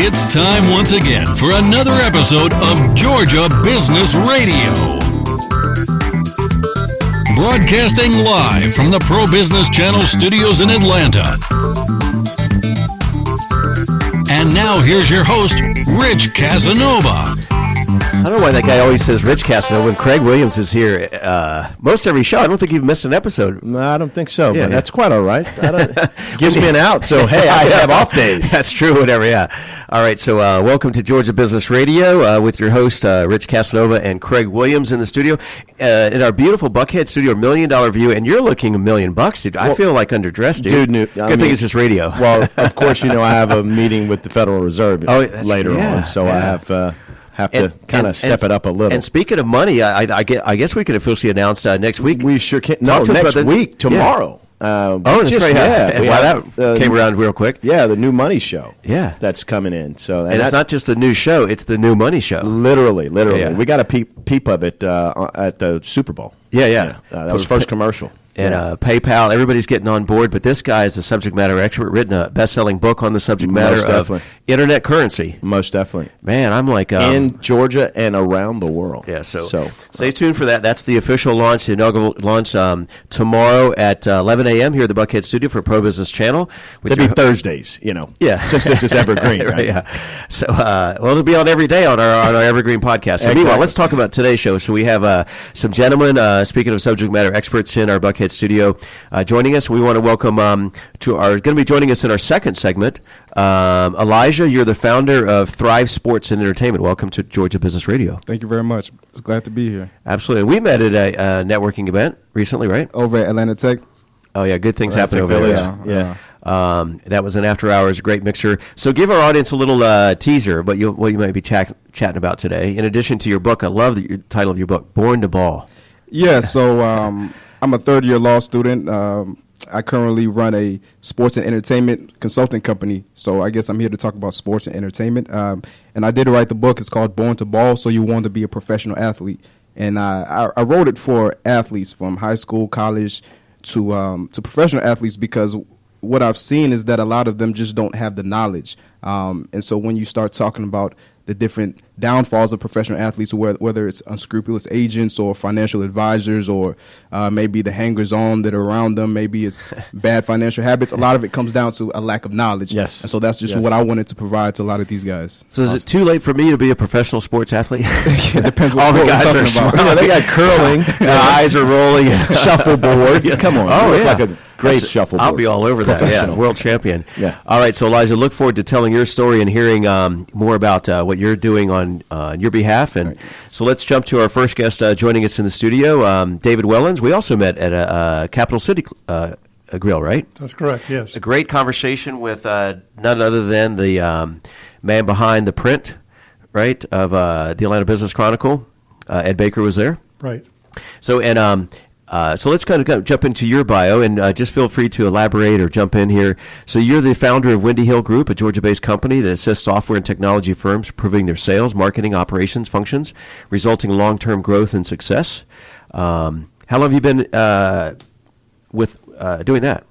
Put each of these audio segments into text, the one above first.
It's time once again for another episode of Georgia Business Radio. Broadcasting live from the Pro Business Channel studios in Atlanta. And now here's your host, Rich-Casanova. I don't know why that guy always says Rich-Casanova when Craig Williams is here most every show. I don't think you've missed an episode. No, I don't think so, Yeah, but that's quite all right. Gives me an out, so hey, I have off days. That's true, whatever, yeah. All right, so welcome to Georgia Business Radio with your host, Rich Casanova and Craig Williams in the studio. In our beautiful Buckhead studio, $1 million view, and you're looking $1 million, dude. I feel like underdressed, dude. Good thing it's just radio. Well, of course, you know I have a meeting with the Federal Reserve later on, so I have to kind of step it up a little. And speaking of money, I guess we could officially announce next week. We sure can. No, next week, tomorrow. That's right. Yeah. That came around real quick. Yeah, the new money show. Yeah. That's coming in. So, and it's not just the new show, it's the new money show. Literally. Yeah. We got a peep of it at the Super Bowl. Yeah. That was first commercial. And PayPal, everybody's getting on board, but this guy is a subject matter expert, written a best-selling book on the subject matter of internet currency. Most definitely. Man, I'm like... in Georgia and around the world. Yeah, so stay tuned for that. That's the official launch, the inaugural launch tomorrow at 11 a.m. here at the Buckhead Studio for Pro Business Channel. It'll be Thursdays, Yeah. Since this is evergreen, right? Yeah. So, it'll be on every day on our evergreen podcast. So meanwhile, let's talk about today's show. So we have some gentlemen, speaking of subject matter experts in our Buckhead Studio joining us. We want to welcome going to be joining us in our second segment. Elijah, you're the founder of Thrive Sports and Entertainment. Welcome to Georgia Business Radio. Thank you very much. It's glad to be here. Absolutely. We met at a networking event recently, right? Over at Atlanta Tech. Oh, yeah. Good things happen over there. Yeah. That was an after hours, great mixer. So give our audience a little teaser what you might be chatting about today. In addition to your book, I love the title of your book, Born to Ball. Yeah, so I'm a third-year law student. I currently run a sports and entertainment consulting company, so I guess I'm here to talk about sports and entertainment. And I did write the book. It's called Born to Ball, so you want to be a professional athlete. And I wrote it for athletes from high school, college, to professional athletes, because what I've seen is that a lot of them just don't have the knowledge. And so when you start talking about the different downfalls of professional athletes, whether it's unscrupulous agents or financial advisors or maybe the hangers-on that are around them, maybe it's bad financial habits, a lot of it comes down to a lack of knowledge. Yes. And so that's just what I wanted to provide to a lot of these guys. So is it too late for me to be a professional sports athlete? It depends what All the we're guys talking are about. Yeah, they got curling. The eyes are rolling. Shuffleboard. Come on. Oh, you look yeah. like a great shuffleboard. I'll be all over that. Yeah, world champion. Yeah. All right, so Elijah, look forward to telling your story and hearing more about what you're doing on your behalf. And so let's jump to our first guest joining us in the studio, David Wellons. We also met at a Capital City grill, right? That's correct, yes. A great conversation with none other than the man behind the print, right, of the Atlanta Business Chronicle. Ed Baker was there. Right. So, so let's kind of jump into your bio, and just feel free to elaborate or jump in here. So you're the founder of Windy Hill Group, a Georgia-based company that assists software and technology firms improving their sales, marketing, operations functions, resulting in long-term growth and success. How long have you been doing that?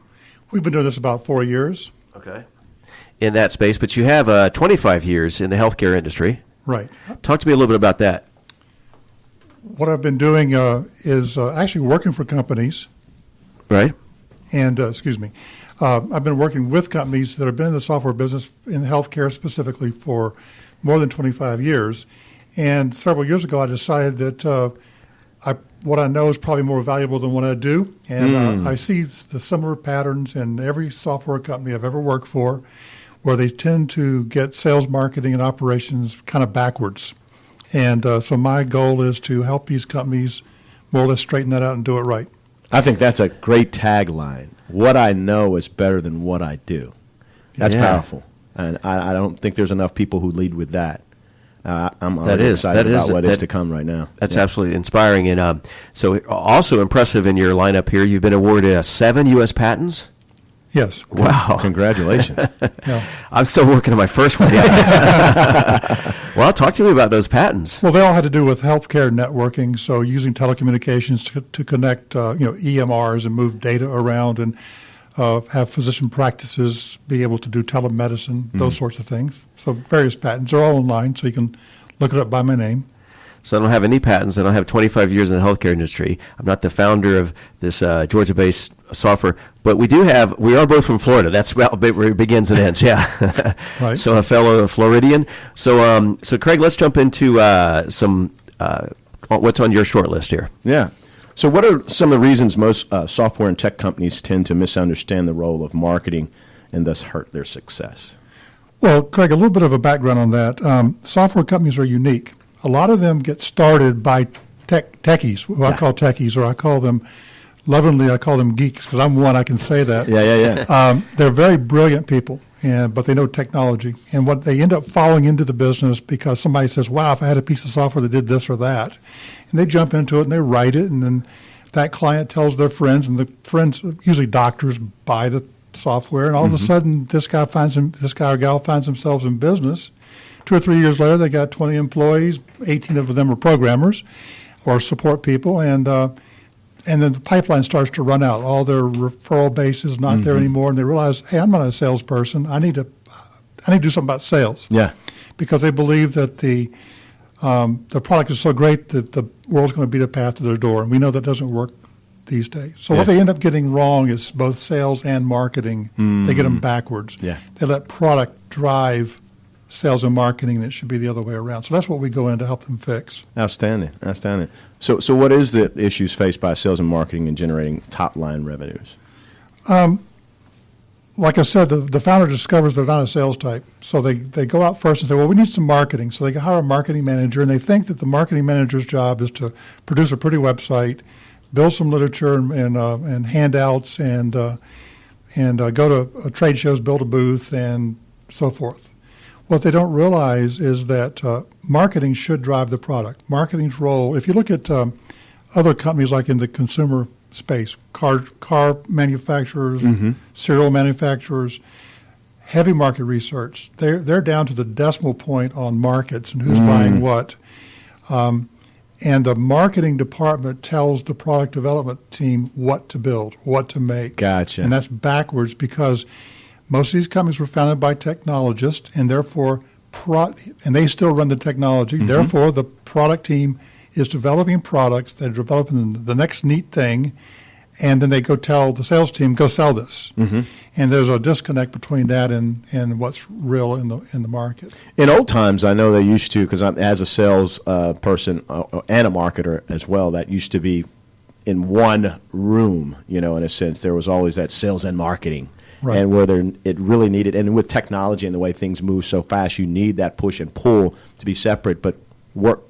We've been doing this about 4 years. Okay. In that space, but you have 25 years in the healthcare industry. Right. Talk to me a little bit about that. What I've been doing is actually working for companies. Right. And, I've been working with companies that have been in the software business, in healthcare specifically, for more than 25 years. And several years ago, I decided that what I know is probably more valuable than what I do. And I see the similar patterns in every software company I've ever worked for, where they tend to get sales, marketing, and operations kind of backwards. And so my goal is to help these companies more or less straighten that out and do it right. I think that's a great tagline. What I know is better than what I do. That's powerful. And I don't think there's enough people who lead with that. I'm excited about what is to come right now. That's absolutely inspiring. And so also impressive in your lineup here, you've been awarded 7 U.S. patents. Yes. Wow. Congratulations. Yeah. I'm still working on my first one. Well, talk to me about those patents. Well, they all had to do with healthcare networking, so using telecommunications to connect EMRs and move data around. And have physician practices, be able to do telemedicine, those sorts of things. So various patents. They're all online, so you can look it up by my name. So I don't have any patents. I don't have 25 years in the healthcare industry. I'm not the founder of this Georgia-based software. But we are both from Florida. That's where it begins and ends, yeah. Right. So a fellow Floridian. So Craig, let's jump into some what's on your short list here. Yeah. So what are some of the reasons most software and tech companies tend to misunderstand the role of marketing and thus hurt their success? Well, Craig, a little bit of a background on that. Software companies are unique. A lot of them get started by techies, who I call techies, or I call them, lovingly, I call them geeks, because I'm one, I can say that. Yeah. They're very brilliant people, but they know technology. And what they end up falling into the business because somebody says, wow, if I had a piece of software that did this or that, and they jump into it and they write it, and then that client tells their friends, and the friends, usually doctors, buy the software, and all of a sudden this guy or gal finds themselves in business. 2 or 3 years later, they got 20 employees, 18 of them are programmers or support people, and then the pipeline starts to run out. All their referral base is not there anymore, and they realize, hey, I'm not a salesperson. I need to do something about sales. Yeah. Because they believe that the product is so great that the world's going to beat a path to their door, and we know that doesn't work these days. So what they end up getting wrong is both sales and marketing. They get them backwards. Yeah. They let product drive sales and marketing, and it should be the other way around. So that's what we go in to help them fix. Outstanding. So what is the issues faced by sales and marketing in generating top-line revenues? Like I said, the founder discovers they're not a sales type. So they go out first and say, well, we need some marketing. So they hire a marketing manager, and they think that the marketing manager's job is to produce a pretty website, build some literature and handouts, and go to trade shows, build a booth, and so forth. What they don't realize is that marketing should drive the product. Marketing's role, if you look at other companies like in the consumer space, car manufacturers, cereal manufacturers, heavy market research, they're down to the decimal point on markets and who's buying what. And the marketing department tells the product development team what to build, what to make. Gotcha. And that's backwards because most of these companies were founded by technologists, and therefore, and they still run the technology. Therefore, the product team is developing products. They're developing the next neat thing, and then they go tell the sales team, go sell this. And there's a disconnect between that and what's real in the market. In old times, I know they used to, because as a sales person and a marketer as well, that used to be in one room, in a sense. There was always that sales and marketing. Right. And where it really needed, and with technology and the way things move so fast, you need that push and pull to be separate but work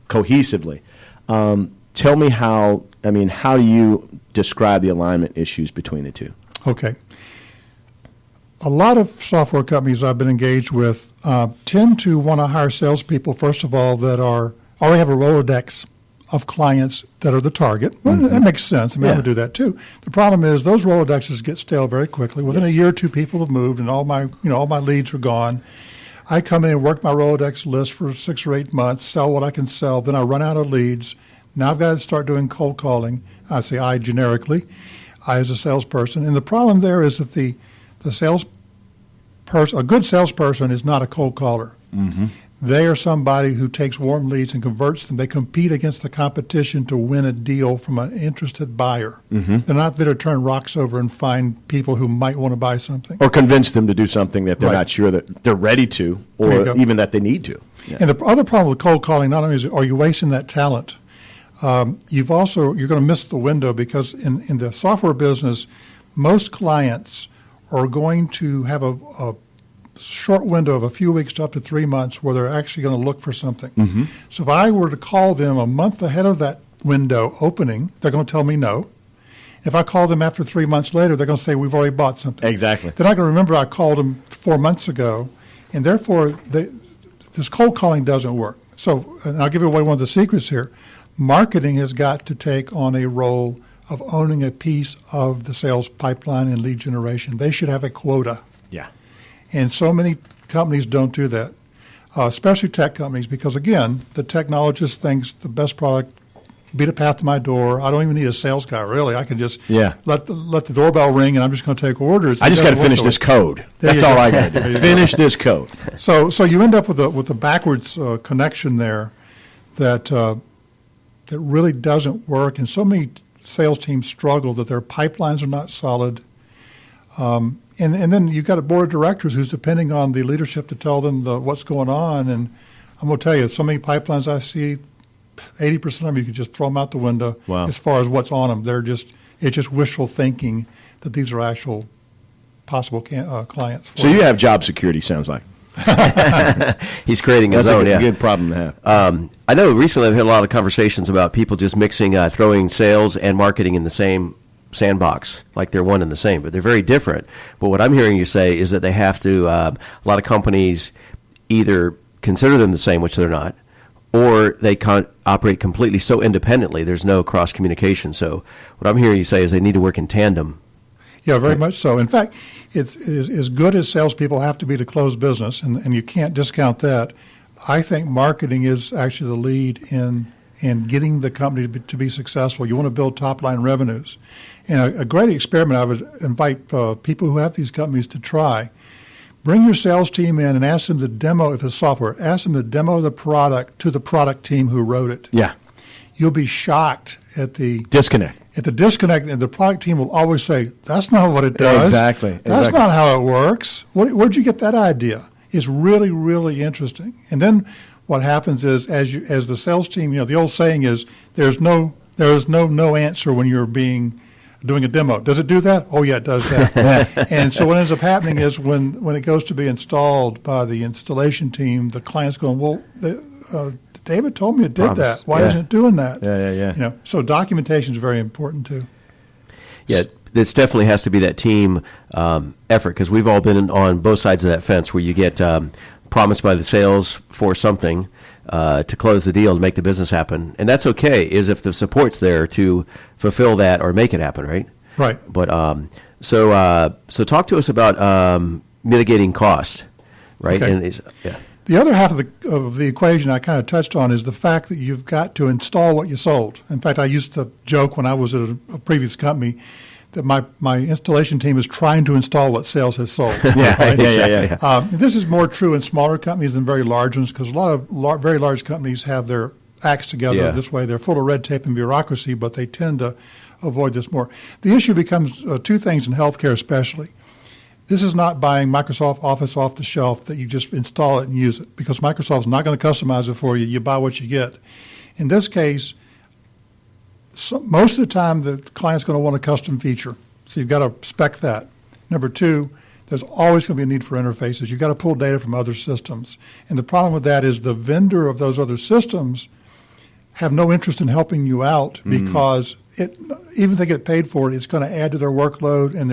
cohesively. Tell me how do you describe the alignment issues between the two? Okay. A lot of software companies I've been engaged with tend to want to hire salespeople, first of all, that already have a Rolodex of clients that are the target. Well, that makes sense. I would do that too. The problem is those Rolodexes get stale very quickly. Within a year or two, people have moved, and all my leads are gone. I come in and work my Rolodex list for 6 or 8 months, sell what I can sell. Then I run out of leads. Now I've got to start doing cold calling. I say I generically, I as a salesperson. And the problem there is that the salesperson, a good salesperson, is not a cold caller. They are somebody who takes warm leads and converts them. They compete against the competition to win a deal from an interested buyer. They're not there to turn rocks over and find people who might want to buy something. Or convince them to do something that they're not sure that they're ready to, or even that they need to. Yeah. And the other problem with cold calling, not only is are you wasting that talent, you're going to miss the window because in the software business, most clients are going to have a short window of a few weeks to up to 3 months where they're actually going to look for something. So if I were to call them a month ahead of that window opening, they're going to tell me no. If I call them after 3 months later, they're going to say, we've already bought something. Exactly. They're not going to remember I called them 4 months ago, and therefore this cold calling doesn't work. So, and I'll give you away one of the secrets here. Marketing has got to take on a role of owning a piece of the sales pipeline and lead generation. They should have a quota. Yeah. And so many companies don't do that, especially tech companies, because, again, the technologist thinks the best product beat a path to my door. I don't even need a sales guy, really. I can just let the doorbell ring, and I'm just going to take orders. I just got to finish this code. That's all I got to do. Finish this code. So you end up with a backwards connection there that really doesn't work, and so many sales teams struggle that their pipelines are not solid. And then you've got a board of directors who's depending on the leadership to tell them what's going on. And I'm going to tell you, so many pipelines I see, 80% of them you can just throw them out the window as far as what's on them. It's just wishful thinking that these are actual possible clients. So you have job security, sounds like. He's creating his own. That's a good problem to have. I know recently I've had a lot of conversations about people just mixing, throwing sales and marketing in the same sandbox, like they're one and the same, but they're very different. But what I'm hearing you say is that they have to, a lot of companies either consider them the same, which they're not, or they can't operate completely so independently, there's no cross-communication. So what I'm hearing you say is they need to work in tandem. Yeah, very much so. In fact, it's as good as salespeople have to be to close business, and you can't discount that. I think marketing is actually the lead in getting the company to be successful. You want to build top-line revenues. And a great experiment I would invite people who have these companies to try. Bring your sales team in and ask them to demo, if it's software, ask them to demo the product to the product team who wrote it. Yeah. You'll be shocked at the disconnect. At the disconnect, and the product team will always say, that's not what it does. Exactly. That's not how it works. Where'd you get that idea? It's really, really interesting. And then what happens is, as the sales team, the old saying is, there's no answer when you're doing a demo. Does it do that? Oh, yeah, it does that. And so what ends up happening is when it goes to be installed by the installation team, the client's going, well, David told me it did that. Why isn't it doing that? Yeah. So documentation is very important too. Yeah, this definitely has to be that team effort, because we've all been on both sides of that fence where you get promised by the sales for something to close the deal to make the business happen. And that's okay, is if the support's there to fulfill that or make it happen, right? Right. But so talk to us about mitigating cost, right? Okay. And the other half of the equation I kind of touched on is the fact that you've got to install what you sold. In fact, I used to joke when I was at a previous company that my installation team is trying to install what sales has sold. Yeah. This is more true in smaller companies than very large ones, because a lot of very large companies have their acts together this way. They're full of red tape and bureaucracy, but they tend to avoid this more. The issue becomes two things in healthcare especially. This is not buying Microsoft Office off the shelf that you just install it and use it, because Microsoft's not going to customize it for you. You buy what you get. In this case, most of the time the client's going to want a custom feature, so you've got to spec that. Number two, there's always going to be a need for interfaces. You've got to pull data from other systems. And the problem with that is the vendor of those other systems have no interest in helping you out, because even if they get paid for it, it's going to add to their workload. And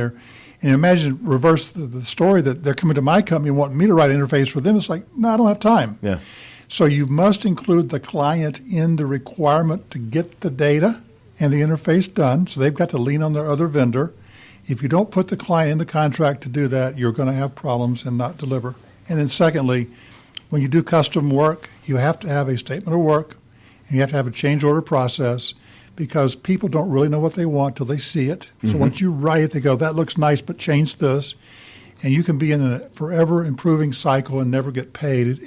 imagine reverse the story, that they're coming to my company and wanting me to write an interface for them. It's like, no, I don't have time. Yeah. So you must include the client in the requirement to get the data and the interface done. So they've got to lean on their other vendor. If you don't put the client in the contract to do that, you're going to have problems and not deliver. And then secondly, when you do custom work, you have to have a statement of work, and you have to have a change order process, because people don't really know what they want till they see it. So once you write it, they go, that looks nice, but change this. And you can be in a forever improving cycle and never get paid.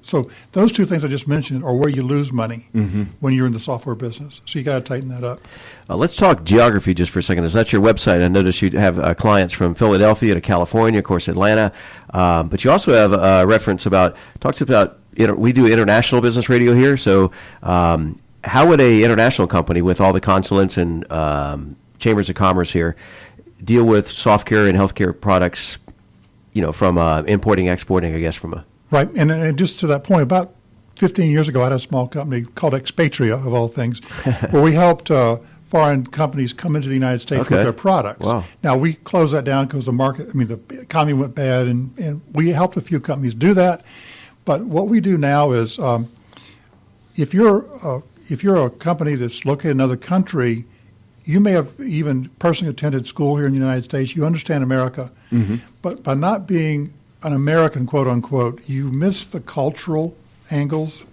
So those two things I just mentioned are where you lose money when you're in the software business. So you got to tighten that up. Let's talk geography just for a second. Is that your website? I noticed you have clients from Philadelphia to California, of course, Atlanta. But you also have a reference talks about, we do international business radio here. So how would a international company with all the consulates and chambers of commerce here deal with software and healthcare products, from importing, exporting, I guess, from a... Right. And just to that point, about 15 years ago, I had a small company called Expatria, of all things, where we helped foreign companies come into the United States with their products. Wow. Now, we closed that down because the economy went bad, and we helped a few companies do that. But what we do now is, if you're a company that's located in another country, you may have even personally attended school here in the United States. You understand America. But by not being an American, quote unquote, you miss the cultural angles.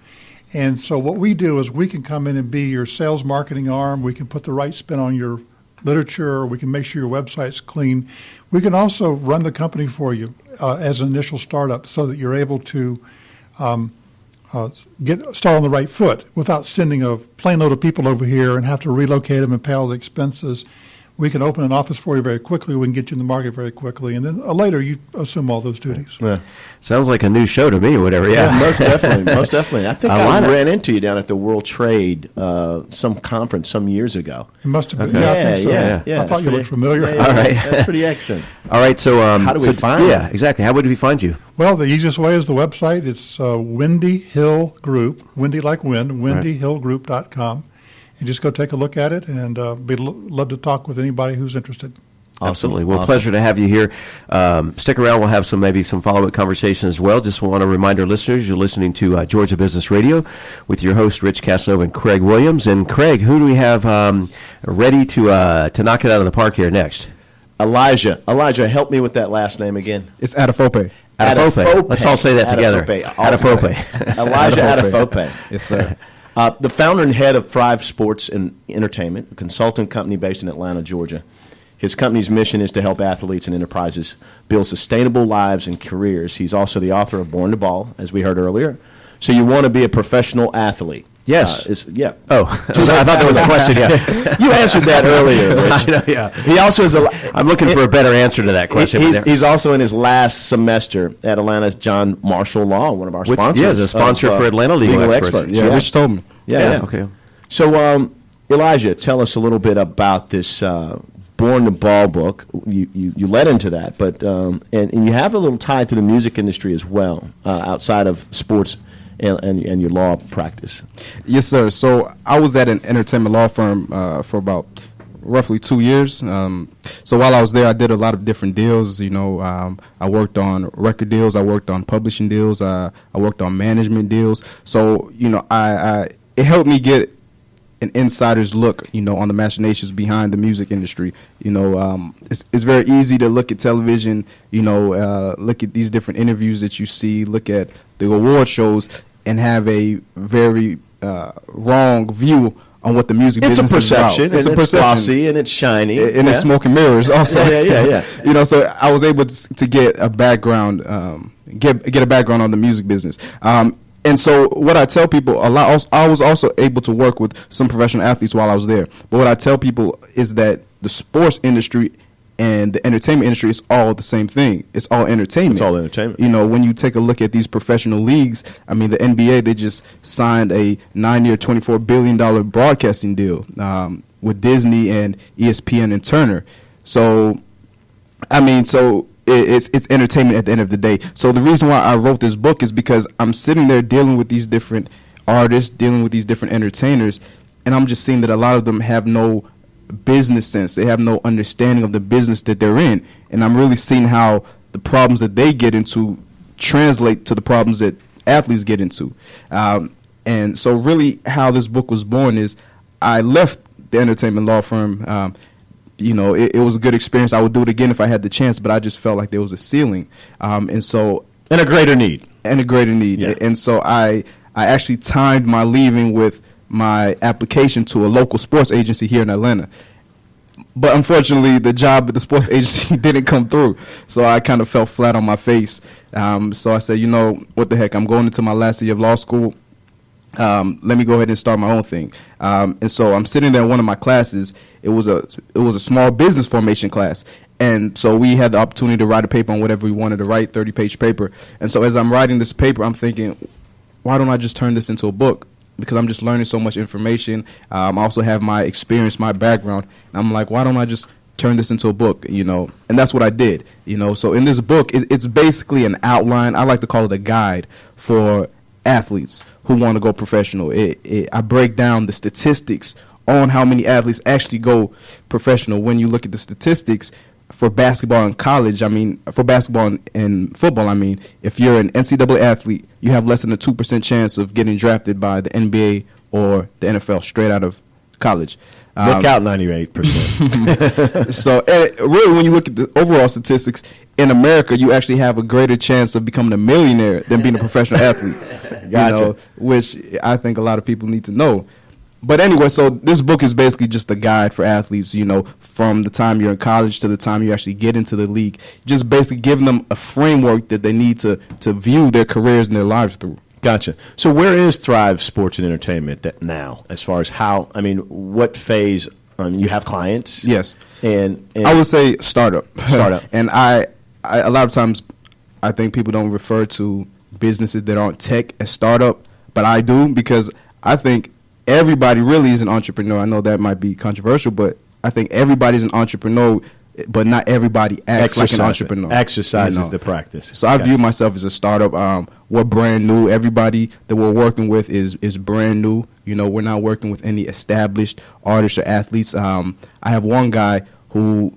And so what we do is we can come in and be your sales marketing arm. We can put the right spin on your literature. We can make sure your website's clean. We can also run the company for you as an initial startup so that you're able to start on the right foot without sending a plane load of people over here and have to relocate them and pay all the expenses. We can open an office for you very quickly. We can get you in the market very quickly. And then later you assume all those duties. Yeah. Sounds like a new show to me or whatever. Yeah, most definitely. Most definitely. I think I ran into you down at the World Trade, some conference some years ago. It must have been. Okay. Yeah, I think so. Yeah. I thought you looked familiar. Yeah, all right. That's pretty excellent. All right. So how do we find you? Yeah, exactly. How would we find you? Well, the easiest way is the website. It's Windy Hill Group, Windy like wind, windyhillgroup.com. And just go take a look at it, and love to talk with anybody who's interested. Absolutely. Well, pleasure to have you here. Stick around. We'll have maybe some follow-up conversation as well. Just want to remind our listeners, you're listening to Georgia Business Radio with your host, Rich-Casanova and Craig Williams. And Craig, who do we have ready to knock it out of the park here next? Elijah, help me with that last name again. It's Adafope. Adafope. Let's all say that together. Adafope. Elijah Adafope. Yes, sir. The founder and head of Thrive Sports and Entertainment, a consulting company based in Atlanta, Georgia. His company's mission is to help athletes and enterprises build sustainable lives and careers. He's also the author of Born to Ball, as we heard earlier. So you want to be a professional athlete. Yes. Yeah. Oh, I thought that was a question. Yeah, you answered that earlier, Rich. Yeah. He also is. I'm looking for a better answer to that question. He's also in his last semester at Atlanta's John Marshall Law, one of our sponsors. Yeah, as a sponsor for Atlanta Legal Experts. Yeah, Rich told me. Yeah. Okay. So, Elijah, tell us a little bit about this Born to Ball book. You led into that, but and you have a little tie to the music industry as well, outside of sports and your law practice. Yes, sir. So I was at an entertainment law firm for about roughly 2 years. So while I was there, I did a lot of different deals. I worked on record deals. I worked on publishing deals. I worked on management deals. So, it helped me get an insider's look, on the machinations behind the music industry. It's very easy to look at television, look at these different interviews that you see, look at the award shows, and have a very wrong view on what the music business is about. It's a perception. It's glossy and it's shiny. And it's smoke and mirrors also. Yeah. So I was able to get a background, get a background on the music business. And so what I tell people a lot, I was also able to work with some professional athletes while I was there. But what I tell people is that the sports industry and the entertainment industry is all the same thing. It's all entertainment. It's all entertainment. When you take a look at these professional leagues, I mean, the NBA, they just signed a 9-year, $24 billion broadcasting deal with Disney and ESPN and Turner. So, it's entertainment at the end of the day. So the reason why I wrote this book is because I'm sitting there dealing with these different artists, dealing with these different entertainers, and I'm just seeing that a lot of them have no business sense. They have no understanding of the business that they're in. And I'm really seeing how the problems that they get into translate to the problems that athletes get into. And so really how this book was born is I left the entertainment law firm. It was a good experience. I would do it again if I had the chance, but I just felt like there was a ceiling. And a greater need. Yeah. And so I actually timed my leaving with my application to a local sports agency here in Atlanta. But unfortunately, the job at the sports agency didn't come through. So I kind of fell flat on my face. So I said, what the heck? I'm going into my last year of law school. Let me go ahead and start my own thing. And so I'm sitting there in one of my classes. It was a small business formation class. And so we had the opportunity to write a paper on whatever we wanted to write, 30-page paper. And so as I'm writing this paper, I'm thinking, why don't I just turn this into a book? Because I'm just learning so much information. I also have my experience, my background. And I'm like, why don't I just turn this into a book, And that's what I did, So in this book, it's basically an outline. I like to call it a guide for athletes who want to go professional. I break down the statistics on how many athletes actually go professional. When you look at the statistics for basketball in college, for basketball and football, if you're an NCAA athlete, you have less than a 2% chance of getting drafted by the NBA or the NFL straight out of college. Look out, 98%. So really, when you look at the overall statistics, in America, you actually have a greater chance of becoming a millionaire than being a professional athlete. Gotcha. Which I think a lot of people need to know. But anyway, so this book is basically just a guide for athletes, from the time you're in college to the time you actually get into the league. Just basically giving them a framework that they need to view their careers and their lives through. Gotcha. So where is Thrive Sports and Entertainment now, as far as what phase? You have clients? Yes. And I would say startup. And I a lot of times I think people don't refer to businesses that aren't tech as startup, but I do, because I think everybody really is an entrepreneur. I know that might be controversial, but I think everybody's an entrepreneur, but not everybody acts like an entrepreneur. Exercise is the practice. So I view myself as a startup. We're brand new. Everybody that we're working with is brand new. We're not working with any established artists or athletes. I have one guy who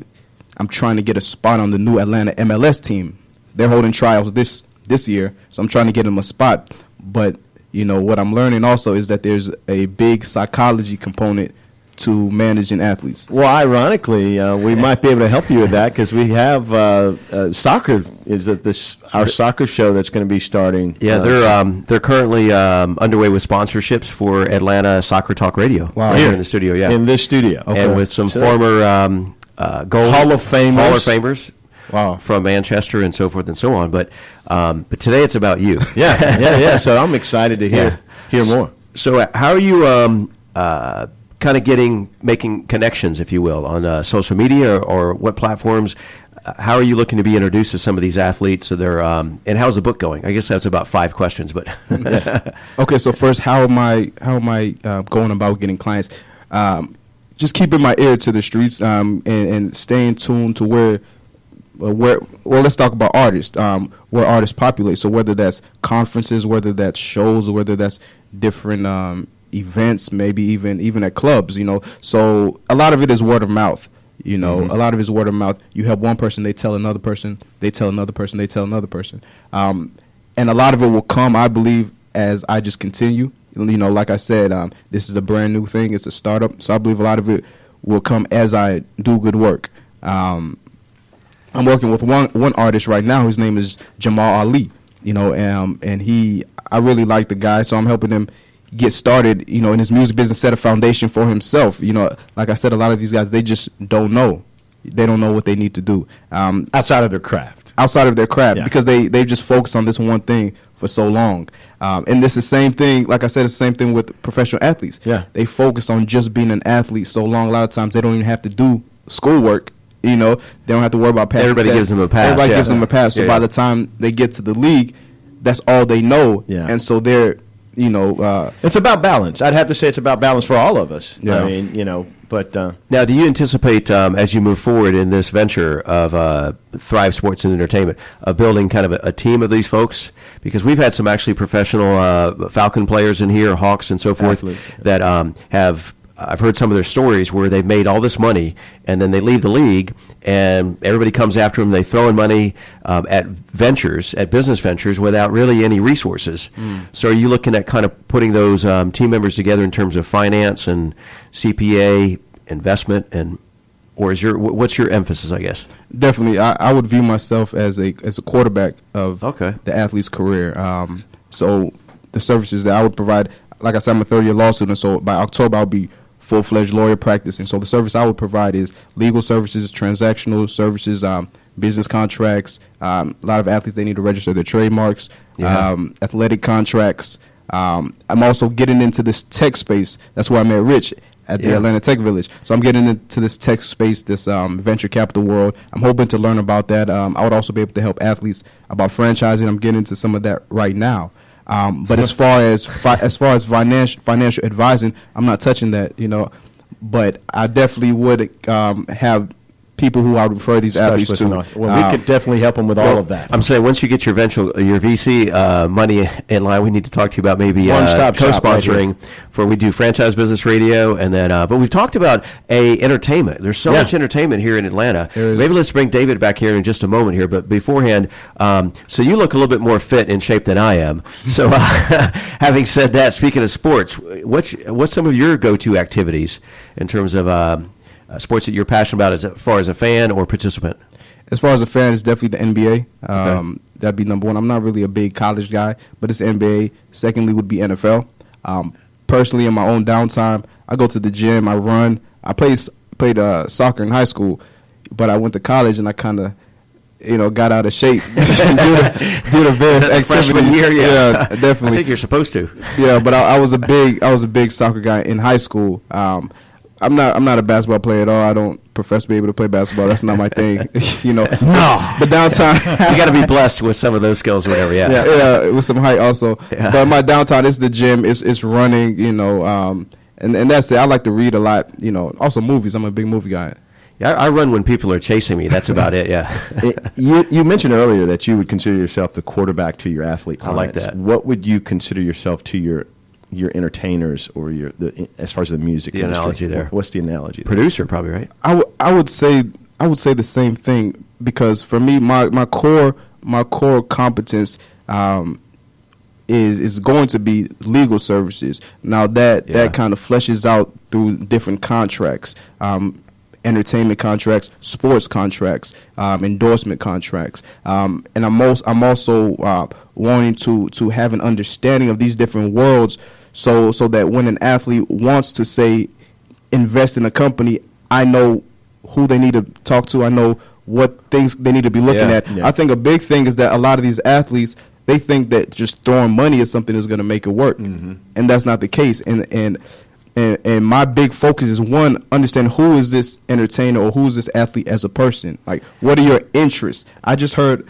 I'm trying to get a spot on the new Atlanta MLS team. They're holding trials this year, so I'm trying to get him a spot. But what I'm learning also is that there's a big psychology component to managing athletes. Well, ironically, we might be able to help you with that, because we have soccer is at our soccer show that's going to be starting. Yeah, they're currently underway with sponsorships for Atlanta Soccer Talk Radio. Wow. Right here in the studio. Yeah, in this studio, and with some former Hall of Famers. Wow. From Manchester and so forth and so on. But today it's about you. Yeah. So I'm excited to hear more. So how are you kind of making connections, if you will, on social media or what platforms? How are you looking to be introduced to some of these athletes? So they're and how's the book going? I guess that's about 5 questions, but okay. So first, how am I going about getting clients? Just keeping my ear to the streets and staying tuned to where let's talk about artists, where artists populate. So whether that's conferences, whether that's shows, or whether that's different events, maybe even at clubs, So a lot of it is word of mouth, A lot of it is word of mouth. You have one person, they tell another person, they tell another person, they tell another person. And a lot of it will come, I believe, as I just continue. Like I said, this is a brand new thing. It's a startup. So I believe a lot of it will come as I do good work. I'm working with one artist right now. His name is Jamal Ali, and I really like the guy, so I'm helping him get started, in his music business, set a foundation for himself. Like I said, a lot of these guys, they just don't know. They don't know what they need to do. Outside of their craft. Yeah. Because they just focus on this one thing for so long. And this is the same thing, like I said, it's the same thing with professional athletes. Yeah. They focus on just being an athlete so long, a lot of times they don't even have to do schoolwork. They don't have to worry about passing Everybody tests. gives them a pass. Everybody gives them a pass. So by the time they get to the league, that's all they know. Yeah. And so they're, it's about balance. I'd have to say it's about balance for all of us. Yeah. I mean, but now, do you anticipate as you move forward in this venture of Thrive Sports and Entertainment, building kind of a team of these folks? Because we've had some actually professional Falcon players in here, Hawks and so forth, athletes, that have. I've heard some of their stories where they've made all this money and then they leave the league and everybody comes after them. They throw in money at business ventures without really any resources. So are you looking at kind of putting those team members together in terms of finance and CPA, investment, or what's your emphasis, I guess? Definitely. I would view myself as a quarterback of the athlete's career. So the services that I would provide, like I said, I'm a third-year law student, so by October I'll be full-fledged lawyer practicing. So the service I would provide is legal services, transactional services, business contracts. A lot of athletes, they need to register their trademarks, athletic contracts. I'm also getting into this tech space. That's where I met Rich at the Atlanta Tech Village. So I'm getting into this tech space, this venture capital world. I'm hoping to learn about that. I would also be able to help athletes about franchising. I'm getting into some of that right now. But as far as financial advising, I'm not touching that, But I definitely would have people who I would refer these athletes to. Well, we could definitely help them with all of that. I'm saying once you get your VC money in line, we need to talk to you about maybe co-sponsoring for we do franchise business radio, and then but we've talked about entertainment. There's so much entertainment here in Atlanta. Maybe let's bring David back here in just a moment here, but beforehand, so you look a little bit more fit in shape than I am. So having said that, speaking of sports, what's some of your go-to activities in terms of sports that you're passionate about as far as a fan or participant? As far as a fan, it's definitely the NBA. That'd be number one. I'm not really a big college guy, but it's NBA. Secondly would be NFL. Personally, in my own downtime, I go to the gym, I run. I played soccer in high school, but I went to college and I kind of, got out of shape due to various activities. Freshman year, yeah, definitely. I think you're supposed to. Yeah, but I was a big soccer guy in high school. I'm not a basketball player at all. I don't profess to be able to play basketball. That's not my thing. No. But downtime, you got to be blessed with some of those skills, or whatever. Yeah, with some height also. Yeah. But my downtime is the gym. It's running. And that's it. I like to read a lot. Also movies. I'm a big movie guy. Yeah, I run when people are chasing me. That's about it. Yeah. You mentioned earlier that you would consider yourself the quarterback to your athlete clients. I like that. What would you consider yourself to your entertainers or as far as the music the industry? Analogy there. What's the analogy there? Producer, probably, right? I would say the same thing, because for me, my core competence is going to be legal services. Now that kind of fleshes out through different contracts. Entertainment contracts, sports contracts, endorsement contracts, and I'm also wanting to have an understanding of these different worlds, so that when an athlete wants to say invest in a company, I know who they need to talk to. I know what things they need to be looking at. Yeah. I think a big thing is that a lot of these athletes, they think that just throwing money at something is going to make it work, and that's not the case. And my big focus is, one, understand who is this entertainer or who is this athlete as a person. Like, what are your interests? I just heard.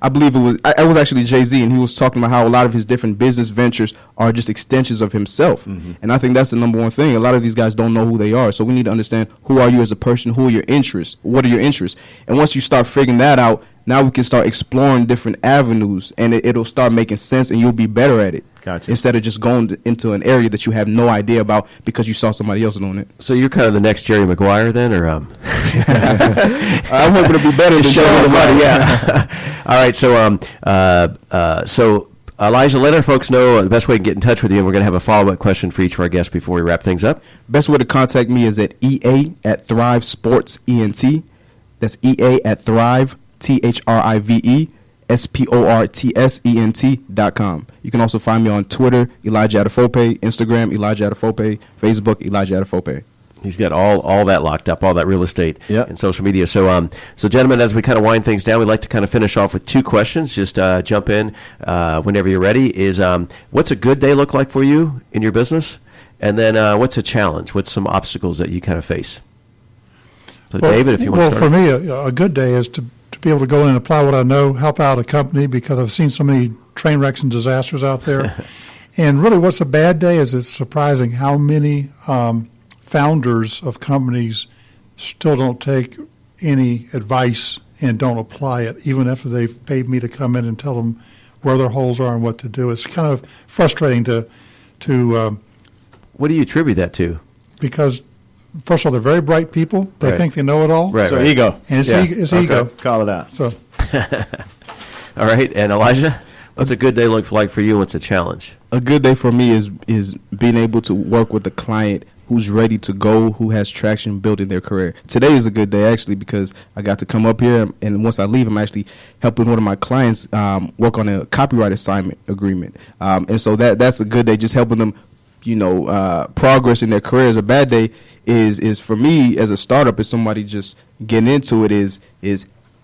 I believe it was actually Jay-Z, and he was talking about how a lot of his different business ventures are just extensions of himself. And I think that's the number one thing. A lot of these guys don't know who they are, so we need to understand, who are you as a person? Who are your interests? What are your interests? And once you start figuring that out, now we can start exploring different avenues, and it'll start making sense, and you'll be better at it. Gotcha. Instead of just going into an area that you have no idea about because you saw somebody else doing it. So you're kind of the next Jerry Maguire then, or I'm hoping to be better than Jerry Maguire. Yeah. All right. So Elijah, let our folks know the best way to get in touch with you, and we're going to have a follow-up question for each of our guests before we wrap things up. Best way to contact me is at EA@Thrive Sports ENT. That's EA@Thrive THRIVE SPORTSENT.com. You can also find me on Twitter, Elijah Adefope, Instagram, Elijah Adefope, Facebook, Elijah Adefope. He's got all that locked up, all that real estate and social media. So, gentlemen, as we kind of wind things down, we'd like to kind of finish off with two questions. Just jump in whenever you're ready. Is what's a good day look like for you in your business? And then what's a challenge? What's some obstacles that you kind of face? So, David, if you want to start. Well, for me, a good day is to be able to go in and apply what I know, help out a company, because I've seen so many train wrecks and disasters out there. And really, what's a bad day is it's surprising how many founders of companies still don't take any advice and don't apply it, even after they've paid me to come in and tell them where their holes are and what to do. It's kind of frustrating to what do you attribute that to? Because first of all, they're very bright people. They think they know it all. Right. So ego. And it's ego. Call it out. So. All right. And Elijah, what's a good day look like for you? What's a challenge? A good day for me is being able to work with a client who's ready to go, who has traction building their career. Today is a good day, actually, because I got to come up here, and once I leave, I'm actually helping one of my clients work on a copyright assignment agreement. And so that's a good day, just helping them, progress in their careers. A bad day is for me as a startup, is somebody just getting into it, is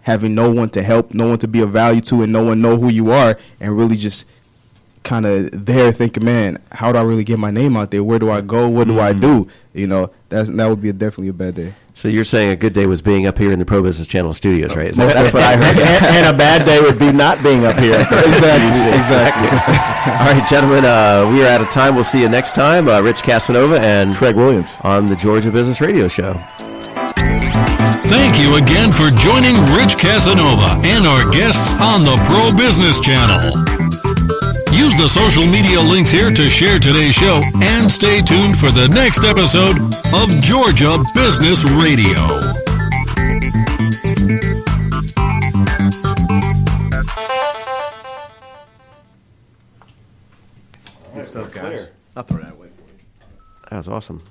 having no one to help, no one to be of value to, and no one know who you are, and really just kind of there thinking, man, how do I really get my name out there? Where do I go? What do I do? That would be definitely a bad day. So you're saying a good day was being up here in the Pro Business Channel studios, right? That's what I heard. And a bad day would be not being up here. Exactly. All right, gentlemen, we are out of time. We'll see you next time. Rich-Casanova and Craig Williams on the Georgia Business Radio Show. Thank you again for joining Rich-Casanova and our guests on the Pro Business Channel. Use the social media links here to share today's show, and stay tuned for the next episode of Georgia Business Radio. Good stuff, guys. I'll throw that away for you. That was awesome.